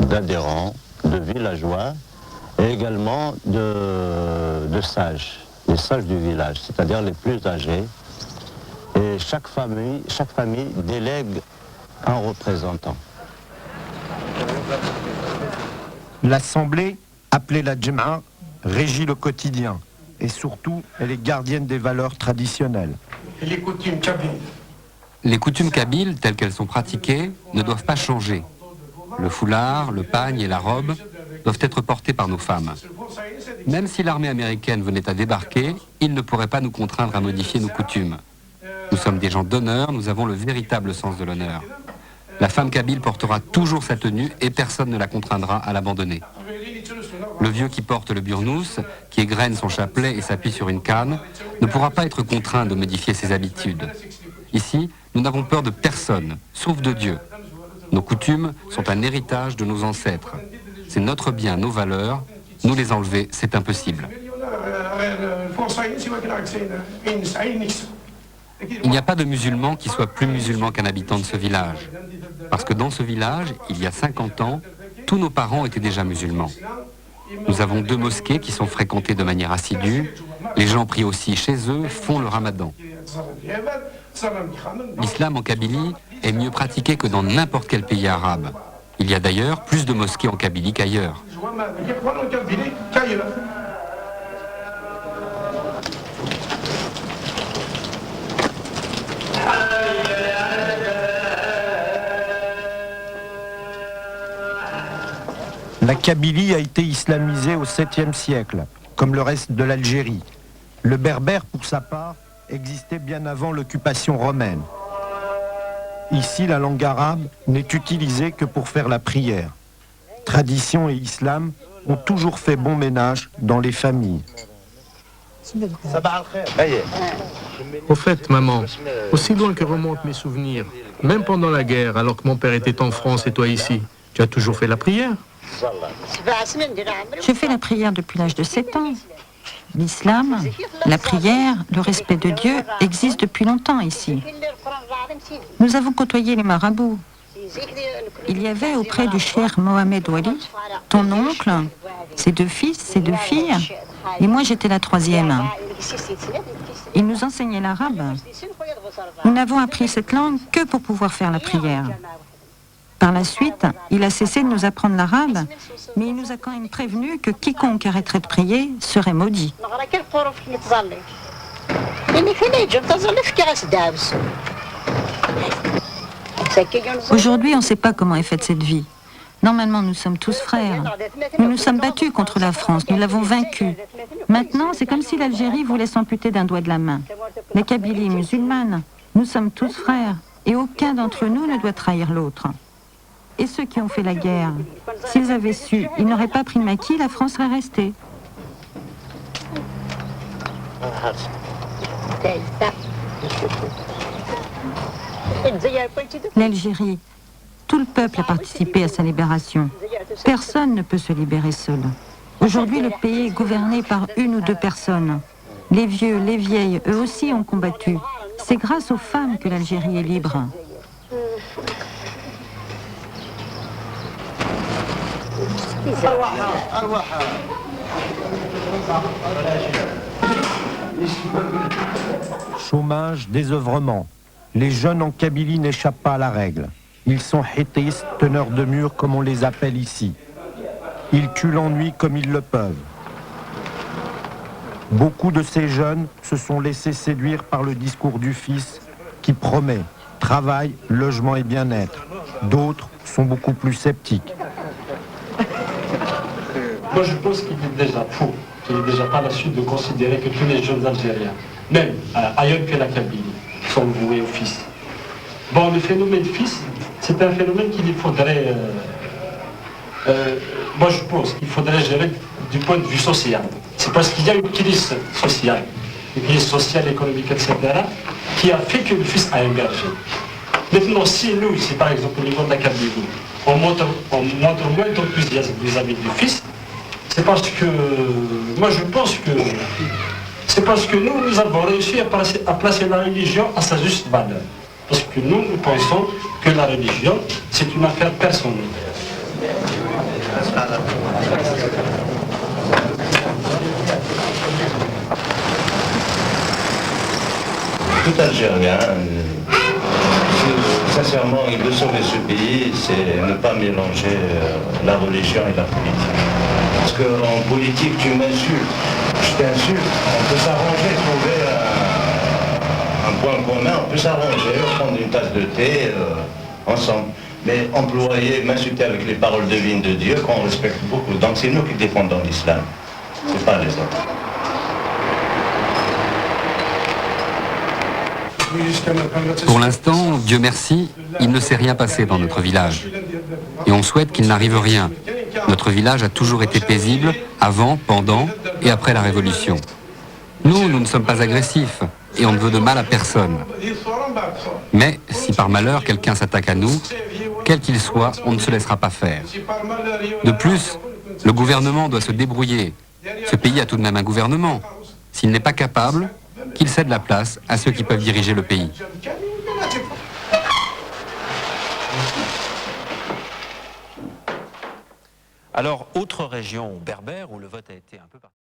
d'adhérents, de villageois et également de sages, les sages du village, c'est-à-dire les plus âgés. Et chaque famille délègue un représentant. L'assemblée, appelée la Djem'a, régit le quotidien et surtout, elle est gardienne des valeurs traditionnelles. Les coutumes kabyles, telles qu'elles sont pratiquées, ne doivent pas changer. Le foulard, le pagne et la robe doivent être portés par nos femmes. Même si l'armée américaine venait à débarquer, ils ne pourraient pas nous contraindre à modifier nos coutumes. Nous sommes des gens d'honneur, nous avons le véritable sens de l'honneur. La femme kabyle portera toujours sa tenue et personne ne la contraindra à l'abandonner. Le vieux qui porte le burnous, qui égrène son chapelet et s'appuie sur une canne, ne pourra pas être contraint de modifier ses habitudes. Ici, nous n'avons peur de personne, sauf de Dieu. Nos coutumes sont un héritage de nos ancêtres. C'est notre bien, nos valeurs. Nous les enlever, c'est impossible. Il n'y a pas de musulman qui soit plus musulman qu'un habitant de ce village. Parce que dans ce village, il y a 50 ans, tous nos parents étaient déjà musulmans. Nous avons 2 mosquées qui sont fréquentées de manière assidue. Les gens prient aussi chez eux, font le ramadan. L'islam en Kabylie est mieux pratiqué que dans n'importe quel pays arabe. Il y a d'ailleurs plus de mosquées en Kabylie qu'ailleurs. La Kabylie a été islamisée au 7e siècle, comme le reste de l'Algérie. Le berbère, pour sa part, existait bien avant l'occupation romaine. Ici, la langue arabe n'est utilisée que pour faire la prière. Tradition et islam ont toujours fait bon ménage dans les familles. Au fait, maman, aussi loin que remontent mes souvenirs, même pendant la guerre, alors que mon père était en France et toi ici, tu as toujours fait la prière? Je fais la prière depuis l'âge de 7 ans. L'islam, la prière, le respect de Dieu existent depuis longtemps ici. Nous avons côtoyé les marabouts. Il y avait auprès du cheikh Mohamed Wali, ton oncle, ses 2 fils, ses 2 filles, et moi j'étais la 3e. Il nous enseignait l'arabe. Nous n'avons appris cette langue que pour pouvoir faire la prière. Par la suite, il a cessé de nous apprendre l'arabe, mais il nous a quand même prévenu que quiconque arrêterait de prier serait maudit. Aujourd'hui, on ne sait pas comment est faite cette vie. Normalement, nous sommes tous frères. Nous nous sommes battus contre la France, nous l'avons vaincue. Maintenant, c'est comme si l'Algérie voulait s'amputer d'un doigt de la main. La Kabylie est musulmane, nous sommes tous frères, et aucun d'entre nous ne doit trahir l'autre. Et ceux qui ont fait la guerre, s'ils avaient su, ils n'auraient pas pris le maquis, la France serait restée. L'Algérie, tout le peuple a participé à sa libération. Personne ne peut se libérer seul. Aujourd'hui, le pays est gouverné par 1 ou 2 personnes. Les vieux, les vieilles, eux aussi ont combattu. C'est grâce aux femmes que l'Algérie est libre. Chômage, désœuvrement. Les jeunes en Kabylie n'échappent pas à la règle. Ils sont hétéistes, teneurs de mur comme on les appelle ici. Ils tuent l'ennui comme ils le peuvent. Beaucoup de ces jeunes se sont laissés séduire par le discours du fils qui promet travail, logement et bien-être. D'autres sont beaucoup plus sceptiques. Moi, je pense qu'il est déjà faux, qu'il est déjà pas la suite de considérer que tous les jeunes Algériens, même ailleurs que la Kabylie, sont voués au fils. Bon, le phénomène fils, c'est un phénomène qu'il faudrait... moi, je pense qu'il faudrait gérer du point de vue social. C'est parce qu'il y a une crise sociale, économique, etc., qui a fait que le fils a émergé. Maintenant, si nous, ici, par exemple, au niveau de la Kabylie, on montre moins d'enthousiasme vis-à-vis du fils, c'est parce que, moi je pense que, c'est parce que nous avons réussi à placer la religion à sa juste valeur. Parce que nous pensons que la religion, c'est une affaire personnelle. Tout Algérien, sincèrement, il veut sauver ce pays, c'est ne pas mélanger la religion et la politique. Parce qu'en politique, tu m'insultes, je t'insulte, on peut s'arranger, trouver un point commun, on peut s'arranger, prendre une tasse de thé ensemble. Mais employer, m'insulter avec les paroles divines de Dieu, qu'on respecte beaucoup. Donc c'est nous qui défendons l'islam, c'est pas les autres. Pour l'instant, Dieu merci, il ne s'est rien passé dans notre village. Et on souhaite qu'il n'arrive rien. Notre village a toujours été paisible avant, pendant et après la Révolution. Nous ne sommes pas agressifs et on ne veut de mal à personne. Mais si par malheur quelqu'un s'attaque à nous, quel qu'il soit, on ne se laissera pas faire. De plus, le gouvernement doit se débrouiller. Ce pays a tout de même un gouvernement. S'il n'est pas capable, qu'il cède la place à ceux qui peuvent diriger le pays. Alors, autre région berbère où le vote a été un peu particulier.